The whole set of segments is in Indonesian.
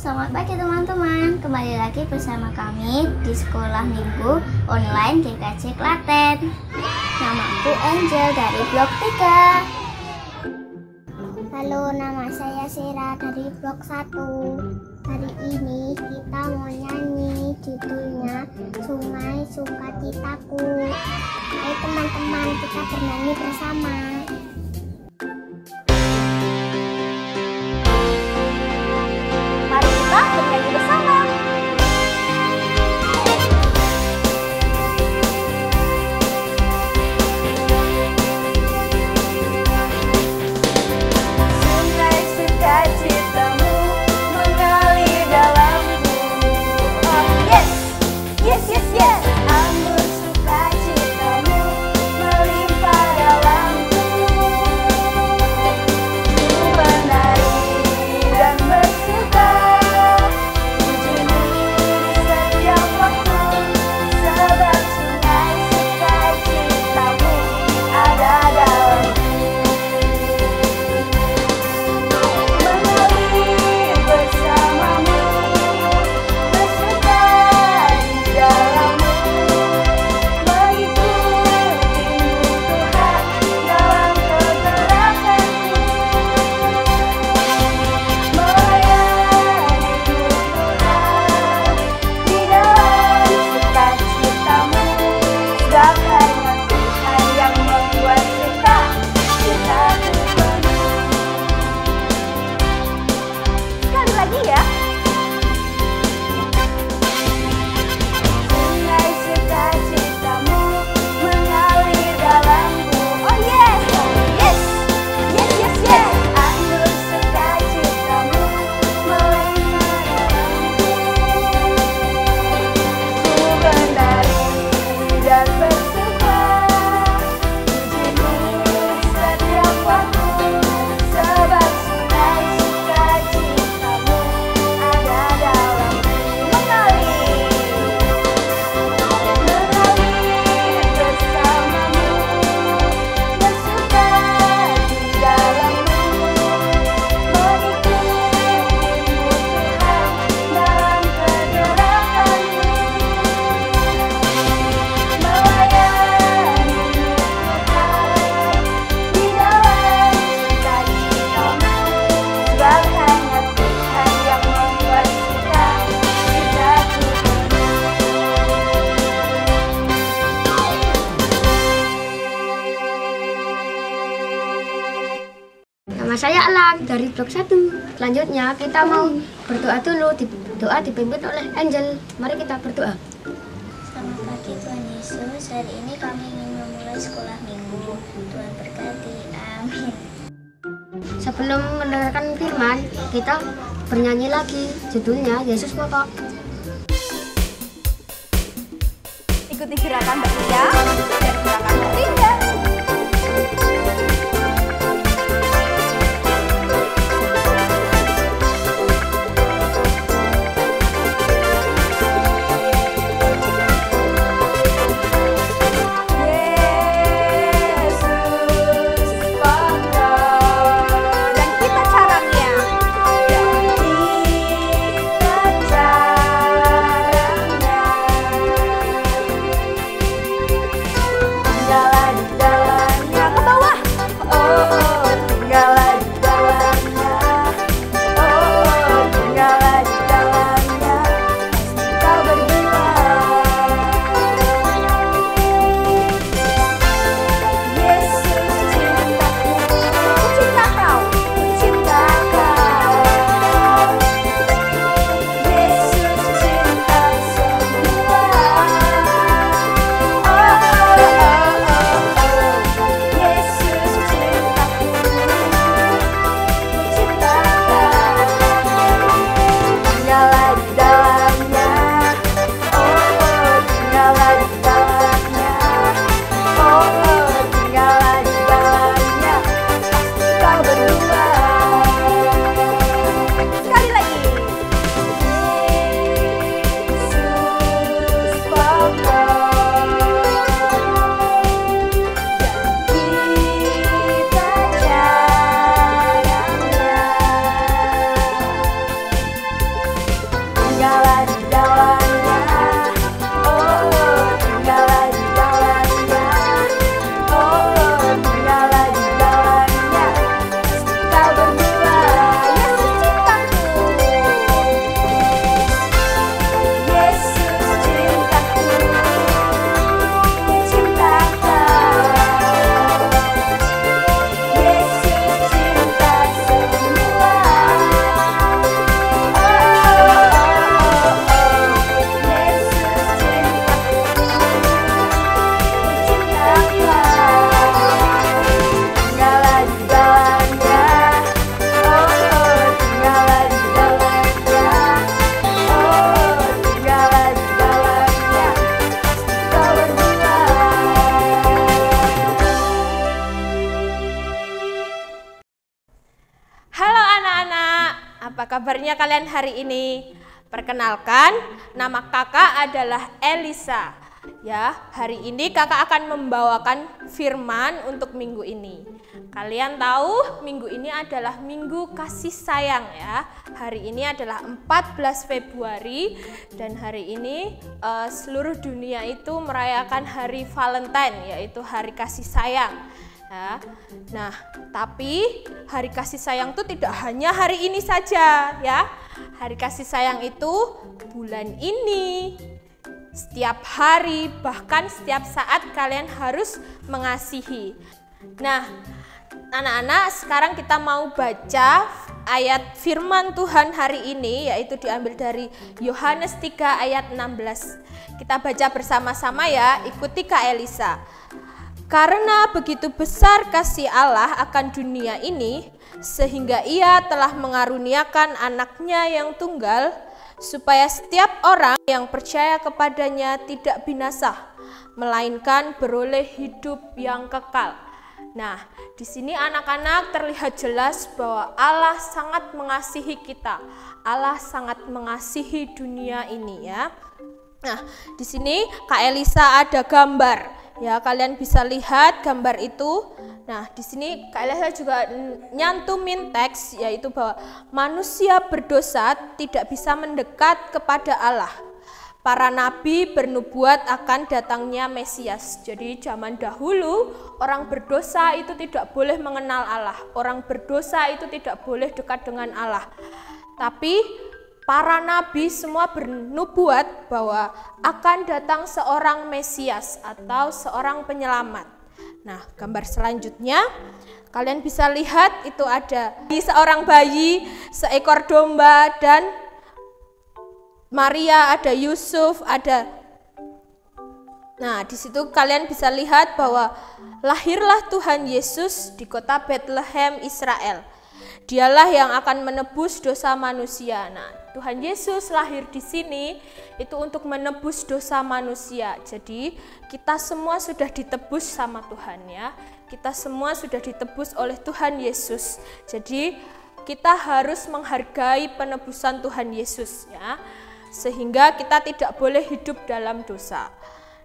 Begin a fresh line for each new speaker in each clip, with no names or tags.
selamat pagi teman-teman. Kembali lagi bersama kami di Sekolah Minggu Online GKJ Klaten. Namaku Angel dari Blok 3. Halo, nama saya Sera dari Blok 1. Hari ini kita mau nyanyi, judulnya Sungai Sukacitaku. Ayo teman-teman, kita bernyanyi bersama. Bernyanyi bersama.
Sungai sukacitamu mengalir dalamku. Oh yes, yes, yes, yes. Anggur sukacitamu melimpah dalamku. Ku menari dan bersuka.
Nama saya Alan dari Blok 1. Selanjutnya kita mau berdoa dulu. Doa dipimpin oleh Angel. Mari kita berdoa.
Selamat pagi Tuhan Yesus. Hari ini kami ingin memulai sekolah minggu. Tuhan berkati. Amin.
Sebelum mendengarkan firman, kita bernyanyi lagi. Judulnya Yesus Pokok.
Ikuti gerakan Mbak Tia dan gerakan Mbak Linda.
Jalan
kabarnya kalian hari ini? Perkenalkan, nama kakak adalah Elisa. Ya, hari ini kakak akan membawakan firman untuk minggu ini. Kalian tahu minggu ini adalah minggu kasih sayang ya. Hari ini adalah 14 Februari dan hari ini seluruh dunia itu merayakan hari Valentine, yaitu hari kasih sayang. Ya. Nah, tapi hari kasih sayang itu tidak hanya hari ini saja ya. Hari kasih sayang itu bulan ini, setiap hari, bahkan setiap saat kalian harus mengasihi. Nah, anak-anak, sekarang kita mau baca ayat firman Tuhan hari ini, yaitu diambil dari Yohanes 3 ayat 16. Kita baca bersama-sama ya, ikuti Kak Elisa. Karena begitu besar kasih Allah akan dunia ini, sehingga ia telah mengaruniakan anaknya yang tunggal, supaya setiap orang yang percaya kepadanya tidak binasa, melainkan beroleh hidup yang kekal. Nah, di sini anak-anak terlihat jelas bahwa Allah sangat mengasihi kita. Allah sangat mengasihi dunia ini ya. Nah, di sini Kak Elisa ada gambar. Ya, kalian bisa lihat gambar itu. Nah, di sini Kak Elisa juga nyantumin teks, yaitu bahwa manusia berdosa tidak bisa mendekat kepada Allah. Para nabi bernubuat akan datangnya Mesias. Jadi zaman dahulu orang berdosa itu tidak boleh mengenal Allah. Orang berdosa itu tidak boleh dekat dengan Allah. Tapi para nabi semua bernubuat bahwa akan datang seorang Mesias atau seorang penyelamat. Nah, gambar selanjutnya kalian bisa lihat itu ada seorang bayi, seekor domba, dan Maria, ada Yusuf, ada. Nah, di situ kalian bisa lihat bahwa lahirlah Tuhan Yesus di kota Bethlehem, Israel. Dialah yang akan menebus dosa manusia. Nah, Tuhan Yesus lahir di sini itu untuk menebus dosa manusia. Jadi, kita semua sudah ditebus sama Tuhan ya. Kita semua sudah ditebus oleh Tuhan Yesus. Jadi, kita harus menghargai penebusan Tuhan Yesus ya. Sehingga kita tidak boleh hidup dalam dosa.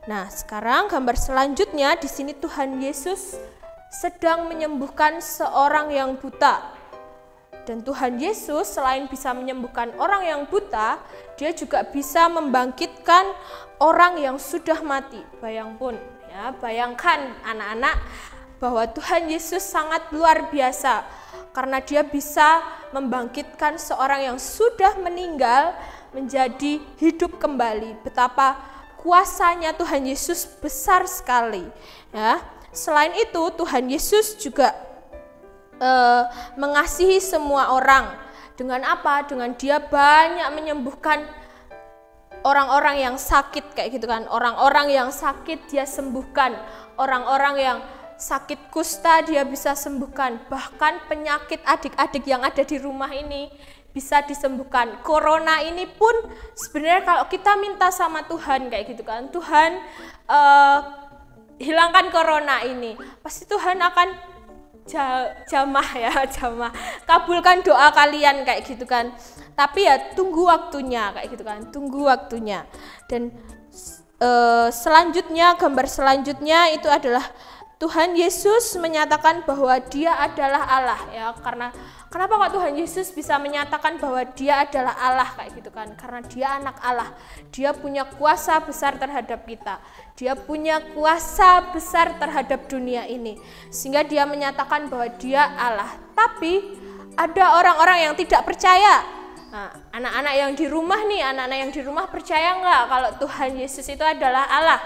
Nah, sekarang gambar selanjutnya di sini Tuhan Yesus sedang menyembuhkan seorang yang buta. Dan Tuhan Yesus selain bisa menyembuhkan orang yang buta, dia juga bisa membangkitkan orang yang sudah mati. Bayangkan anak-anak bahwa Tuhan Yesus sangat luar biasa karena dia bisa membangkitkan seorang yang sudah meninggal menjadi hidup kembali. Betapa kuasanya Tuhan Yesus besar sekali. Ya. Selain itu Tuhan Yesus juga mengasihi semua orang. Dengan apa? Dengan dia banyak menyembuhkan orang-orang yang sakit kayak gitu kan. Orang-orang yang sakit dia sembuhkan. Orang-orang yang sakit kusta dia bisa sembuhkan. Bahkan penyakit adik-adik yang ada di rumah ini bisa disembuhkan. Corona ini pun sebenarnya kalau kita minta sama Tuhan kayak gitu kan, Tuhan hilangkan corona ini, pasti Tuhan akan jamah, kabulkan doa kalian kayak gitu kan. Tapi ya tunggu waktunya kayak gitu kan, tunggu waktunya. Dan selanjutnya, gambar selanjutnya itu adalah Tuhan Yesus menyatakan bahwa dia adalah Allah ya. Kenapa kok Tuhan Yesus bisa menyatakan bahwa dia adalah Allah kayak gitu kan? Karena dia anak Allah. Dia punya kuasa besar terhadap kita. Dia punya kuasa besar terhadap dunia ini. Sehingga dia menyatakan bahwa dia Allah. Tapi ada orang-orang yang tidak percaya. Nah, anak-anak yang di rumah nih, anak-anak yang di rumah percaya nggak kalau Tuhan Yesus itu adalah Allah?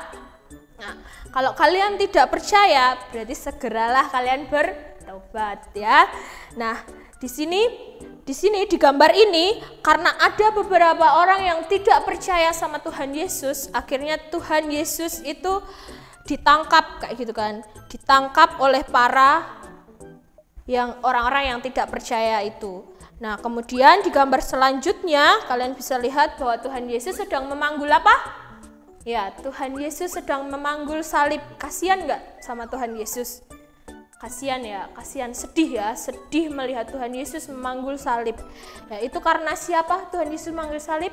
Nah, kalau kalian tidak percaya, berarti segeralah kalian bertobat ya. Nah, di sini di gambar ini karena ada beberapa orang yang tidak percaya sama Tuhan Yesus, akhirnya Tuhan Yesus itu ditangkap kayak gitu kan. Ditangkap oleh orang-orang yang tidak percaya itu. Nah, kemudian di gambar selanjutnya kalian bisa lihat bahwa Tuhan Yesus sedang memanggul apa? Ya, Tuhan Yesus sedang memanggul salib. Kasihan nggak sama Tuhan Yesus? kasihan ya, kasihan, sedih ya, sedih melihat Tuhan Yesus memanggul salib. Ya, itu karena siapa Tuhan Yesus memanggul salib?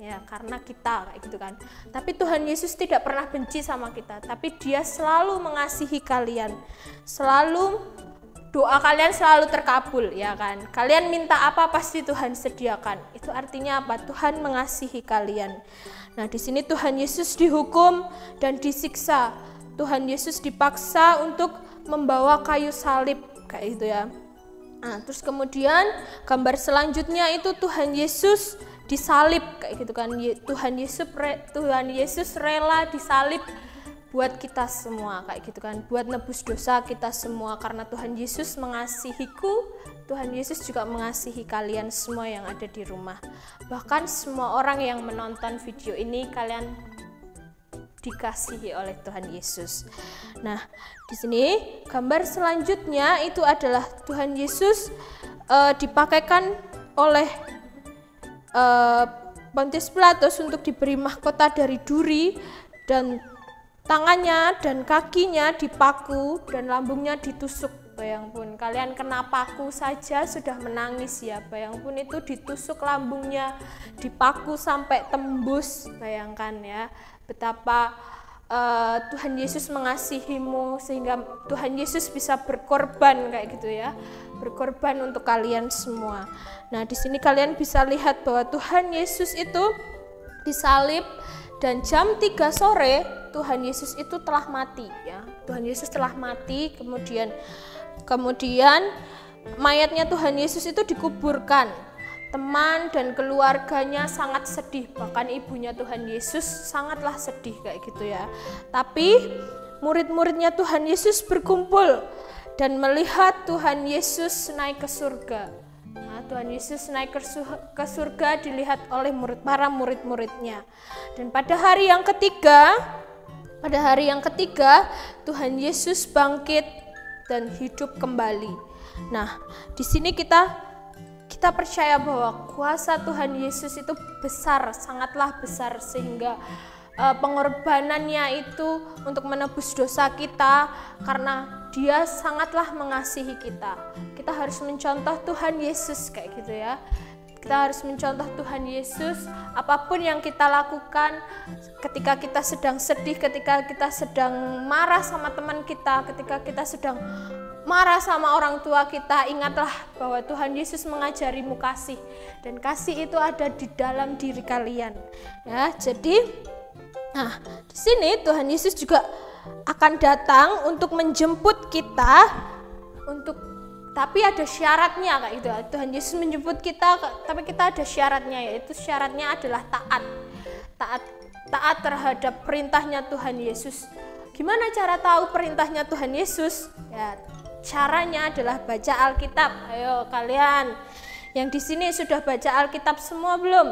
Ya, karena kita, kayak gitu kan. Tapi Tuhan Yesus tidak pernah benci sama kita, tapi Dia selalu mengasihi kalian. Selalu doa kalian selalu terkabul, ya kan? Kalian minta apa pasti Tuhan sediakan. Itu artinya apa? Tuhan mengasihi kalian. Nah, di sini Tuhan Yesus dihukum dan disiksa. Tuhan Yesus dipaksa untuk membawa kayu salib, kayak gitu ya. Nah, terus kemudian gambar selanjutnya itu Tuhan Yesus disalib, kayak gitu kan. Tuhan Yesus rela disalib buat kita semua, kayak gitu kan, buat nebus dosa kita semua. Karena Tuhan Yesus mengasihiku, Tuhan Yesus juga mengasihi kalian semua yang ada di rumah. Bahkan semua orang yang menonton video ini, kalian dikasihi oleh Tuhan Yesus. Nah, di sini gambar selanjutnya itu adalah Tuhan Yesus dipakaikan oleh Pontius Pilatus untuk diberi mahkota dari duri, dan tangannya dan kakinya dipaku dan lambungnya ditusuk. Bayangpun kalian kena paku saja sudah menangis ya. Bayangpun itu ditusuk lambungnya, dipaku sampai tembus. Bayangkan ya betapa Tuhan Yesus mengasihimu sehingga Tuhan Yesus bisa berkorban, kayak gitu ya. Berkorban untuk kalian semua. Nah, di sini kalian bisa lihat bahwa Tuhan Yesus itu disalib dan jam 3 sore Tuhan Yesus itu telah mati ya. Tuhan Yesus telah mati, kemudian mayatnya Tuhan Yesus itu dikuburkan. Teman dan keluarganya sangat sedih, bahkan ibunya Tuhan Yesus sangatlah sedih, kayak gitu ya. Tapi murid-muridnya Tuhan Yesus berkumpul dan melihat Tuhan Yesus naik ke surga. Nah, Tuhan Yesus naik ke surga dilihat oleh para murid-muridnya. Dan pada hari yang ketiga Tuhan Yesus bangkit dan hidup kembali. Nah, di sini kita percaya bahwa kuasa Tuhan Yesus itu besar, sangatlah besar, sehingga pengorbanannya itu untuk menebus dosa kita, karena Dia sangatlah mengasihi kita. Kita harus mencontoh Tuhan Yesus, kayak gitu ya. Kita harus mencontoh Tuhan Yesus. Apapun yang kita lakukan, ketika kita sedang sedih, ketika kita sedang marah sama teman kita, ketika kita sedang marah sama orang tua kita, ingatlah bahwa Tuhan Yesus mengajarimu kasih, dan kasih itu ada di dalam diri kalian. Ya, jadi, nah di sini Tuhan Yesus juga akan datang untuk menjemput kita, tapi ada syaratnya, kayak gitu. Tuhan Yesus menjemput kita, tapi kita ada syaratnya, yaitu syaratnya adalah taat terhadap perintahnya Tuhan Yesus. Gimana cara tahu perintahnya Tuhan Yesus? Ya, caranya adalah baca Alkitab. Ayo kalian yang di sini sudah baca Alkitab semua belum?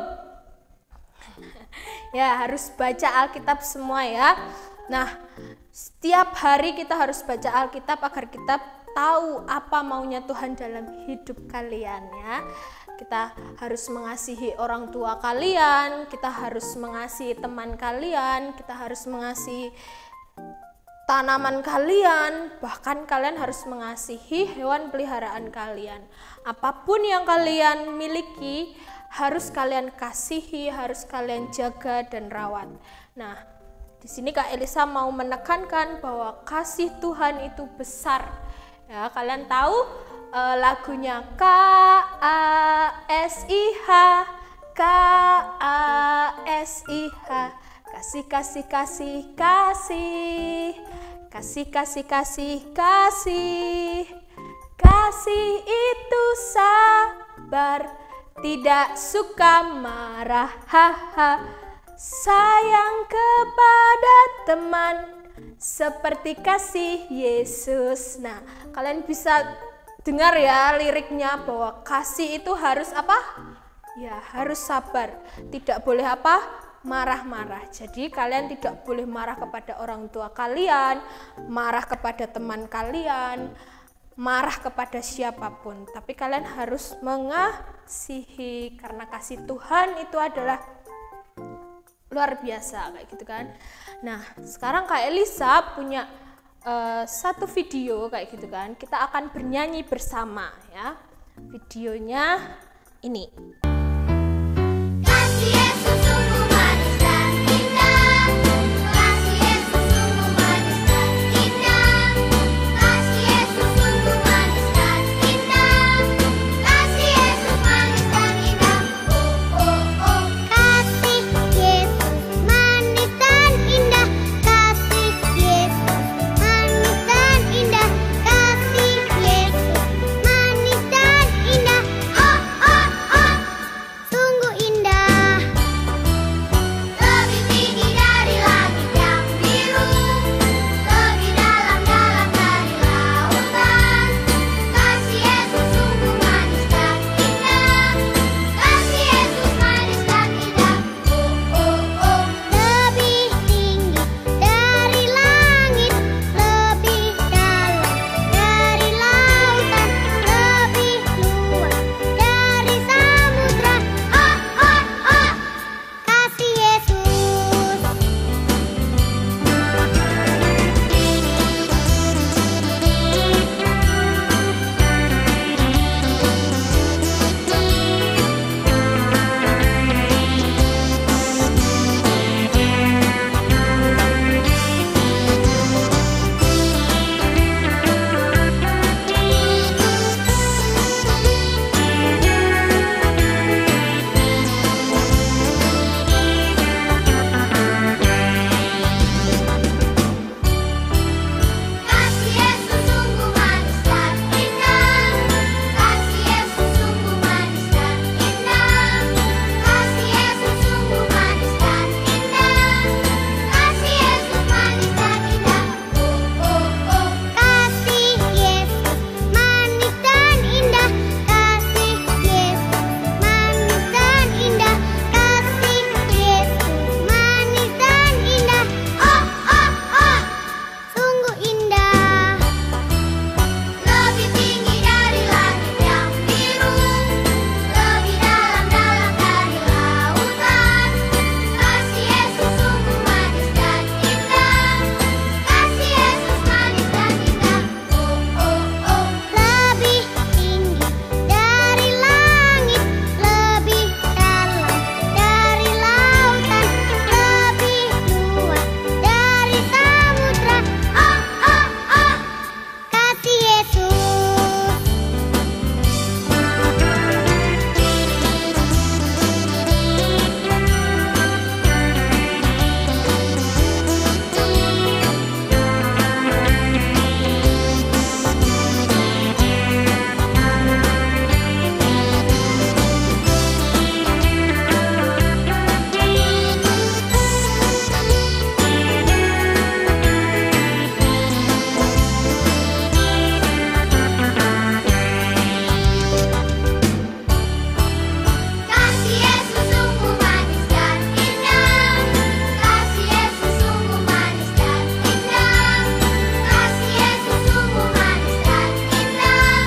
Ya, harus baca Alkitab semua ya. Nah, setiap hari kita harus baca Alkitab agar kita tahu apa maunya Tuhan dalam hidup kalian ya. Kita harus mengasihi orang tua kalian, kita harus mengasihi teman kalian, kita harus mengasihi tanaman kalian, bahkan kalian harus mengasihi hewan peliharaan kalian. Apapun yang kalian miliki harus kalian kasihi, harus kalian jaga dan rawat. Nah, di sini Kak Elisa mau menekankan bahwa kasih Tuhan itu besar. Ya, kalian tahu lagunya KASIH, KASIH. Kasih, kasih, kasih, kasih. Kasih, kasih, kasih, kasih. Kasih itu sabar, tidak suka marah, haha. Sayang kepada teman seperti kasih Yesus. Nah, kalian bisa dengar ya liriknya bahwa kasih itu harus apa? Ya, harus sabar. Tidak boleh apa? Marah-marah. Jadi kalian tidak boleh marah kepada orang tua kalian, marah kepada teman kalian, marah kepada siapapun. Tapi kalian harus mengasihi, karena kasih Tuhan itu adalah luar biasa, kayak gitu kan. Nah, sekarang Kak Elisa punya satu video kayak gitu kan, kita akan bernyanyi bersama ya. Videonya ini.
Kasih Yesus sungguh manis dan indah. Kasih Yesus sungguh manis dan indah. Kasih Yesus sungguh manis dan indah. Kasih Yesus manis dan indah. Oh oh oh. Kasih Yesus manis dan indah. Kasih Yesus manis dan indah. Kasih Yesus manis dan indah. Oh oh oh. Sungguh indah. Lebih tinggi dari langit yang biru, lebih dalam-dalam dari lautan. Kasih Yesus sungguh manis dan indah. Kasih Yesus manis dan indah. Oh oh oh. Lebih tinggi dari langit, lebih dalam dari lautan, lebih luas dari samudra. Oh oh oh. Kasih Yesus. Kasih Yesus sungguh manis dan indah. Kasih Yesus sungguh manis dan indah. Kasih Yesus sungguh manis dan indah. Kasih Yesus manis dan indah. Oh oh oh. Kasih Yesus manis dan indah. Kasih Yesus manis dan indah. Kasih Yesus manis dan indah. Oh oh oh. Sungguh indah. Lebih tinggi dari langit yang biru, lebih dalam-dalam dari lautan. Kasih Yesus sungguh manis dan indah. Kasih Yesus manis dan indah. Oh oh oh. Lebih tinggi dari langit, lebih dalam dari lautan, lebih luas dari samudra. Oh oh oh. Kasih Yesus. Kasih Yesus sungguh manis dan indah. Kasih Yesus sungguh manis dan indah. Kasih Yesus sungguh manis dan indah.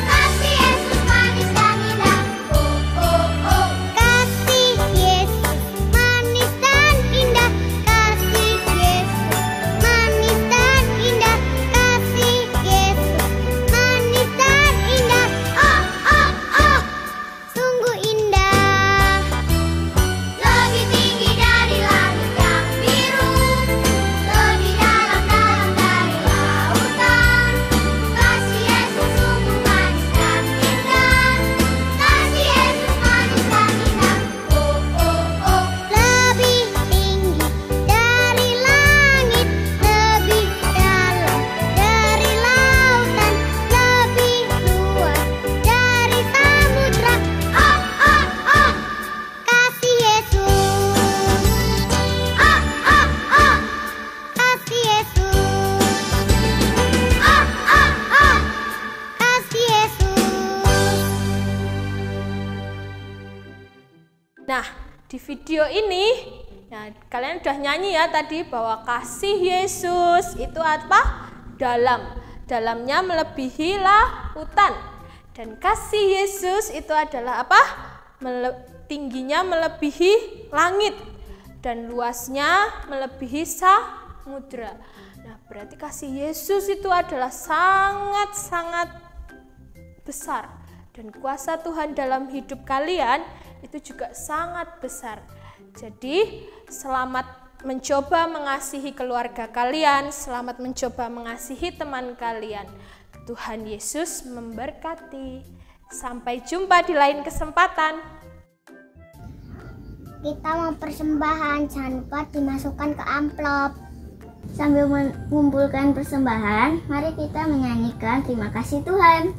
Kasih Yesus manis dan indah. Oh oh oh. Kasih Yesus manis dan indah. Kasih Yesus manis dan indah. Kasih Yesus manis dan indah. Oh oh oh. Sungguh indah. Lebih tinggi dari langit yang biru, lebih dalam-dalam dari lautan. Kasih Yesus sungguh manis dan indah. Kasih Yesus manis dan indah. Oh oh oh. Lebih tinggi dari langit, lebih dalam dari lautan, lebih luas dari samudra. Oh oh oh. Kasih Yesus. Oh oh oh. Kasih Yesus. Oh oh oh. Kasih Yesus.
Nah, di video ini nah, kalian udah nyanyi ya tadi bahwa kasih Yesus itu apa? Dalamnya melebihi lautan. Dan kasih Yesus itu adalah apa? Tingginya melebihi langit dan luasnya melebihi samudra. Nah, Berarti kasih Yesus itu adalah sangat-sangat besar. Dan kuasa Tuhan dalam hidup kalian itu juga sangat besar. Jadi selamat mencoba mengasihi keluarga kalian, selamat mencoba mengasihi teman kalian. Tuhan Yesus memberkati. Sampai jumpa di lain kesempatan.
Kita mau persembahan, jangan lupa dimasukkan ke amplop. Sambil mengumpulkan persembahan, mari kita menyanyikan terima kasih Tuhan.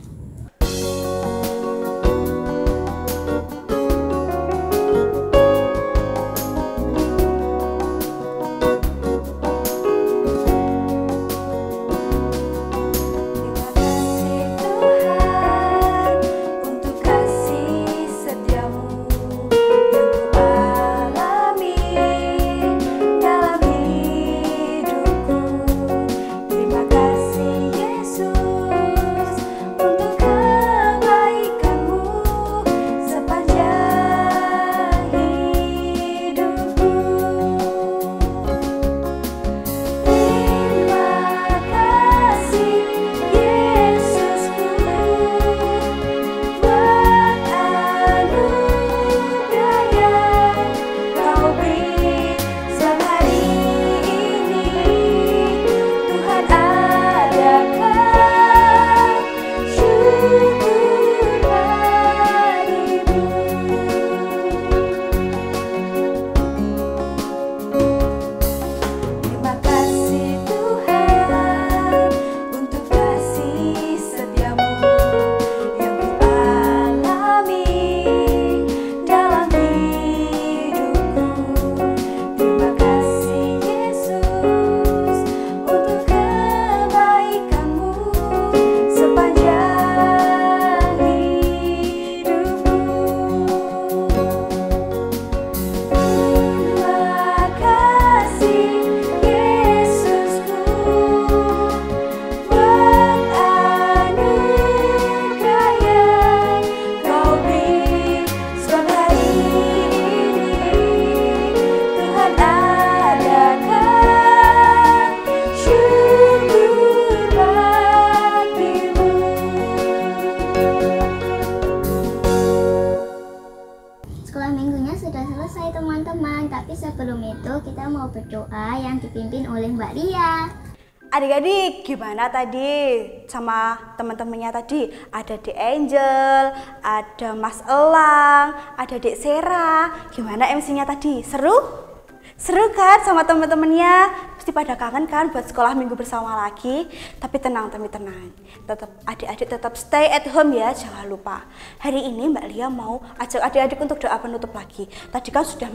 teman-teman, tapi sebelum itu kita mau berdoa yang dipimpin oleh Mbak Lia.
Adik-adik, gimana tadi sama teman-temannya tadi? Ada Dek Angel, ada Mas Elang, ada Dek Sera. Gimana MC-nya tadi? Seru? Seru kan sama teman-temannya? Pasti pada kangen kan buat sekolah minggu bersama lagi. Tapi tenang, tetap adik-adik tetap stay at home ya, jangan lupa. Hari ini Mbak Lia mau ajak adik-adik untuk doa penutup lagi. Tadi kan sudah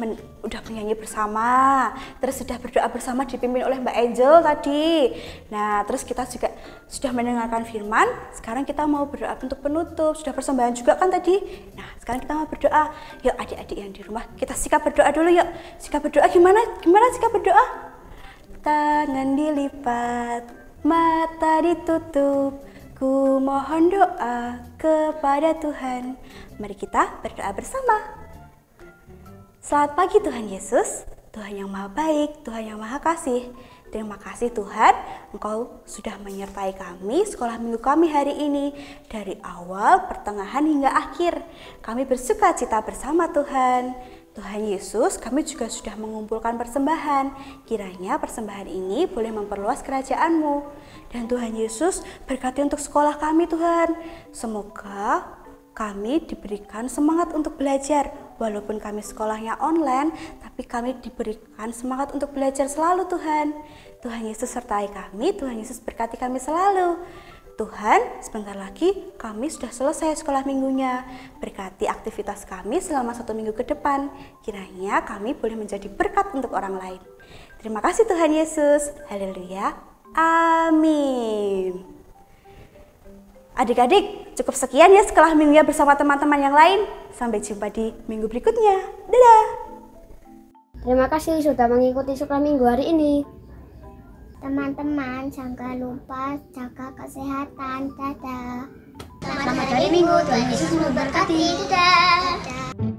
menyanyi bersama, terus sudah berdoa bersama dipimpin oleh Mbak Angel tadi. Nah, terus kita juga sudah mendengarkan firman. Sekarang kita mau berdoa untuk penutup. Sudah persembahan juga kan tadi. Nah, sekarang kita mau berdoa. Yuk adik-adik yang di rumah, kita sikap berdoa dulu yuk. Sikap berdoa gimana sikap berdoa? Tangan dilipat, mata ditutup, ku mohon doa kepada Tuhan. Mari kita berdoa bersama. Selamat pagi Tuhan Yesus, Tuhan yang maha baik, Tuhan yang maha kasih. Terima kasih Tuhan, Engkau sudah menyertai kami sekolah minggu kami hari ini. Dari awal, pertengahan hingga akhir. Kami bersuka cita bersama Tuhan. Tuhan Yesus, kami juga sudah mengumpulkan persembahan. Kiranya persembahan ini boleh memperluas kerajaan-Mu. Dan Tuhan Yesus, berkati untuk sekolah kami Tuhan. Semoga kami diberikan semangat untuk belajar. Walaupun kami sekolahnya online, tapi kami diberikan semangat untuk belajar selalu Tuhan. Tuhan Yesus sertai kami, Tuhan Yesus berkati kami selalu. Tuhan, sebentar lagi kami sudah selesai sekolah minggunya. Berkati aktivitas kami selama 1 minggu ke depan. Kiranya kami boleh menjadi berkat untuk orang lain. Terima kasih Tuhan Yesus. Haleluya. Amin. Adik-adik, cukup sekian ya sekolah minggunya bersama teman-teman yang lain. Sampai jumpa di minggu berikutnya. Dadah.
Terima kasih sudah mengikuti sekolah minggu hari ini.
Teman-teman, jangan lupa jaga kesehatan. Dadah.
Selamat hari Minggu, Tuhan Yesus memberkati.
Dadah.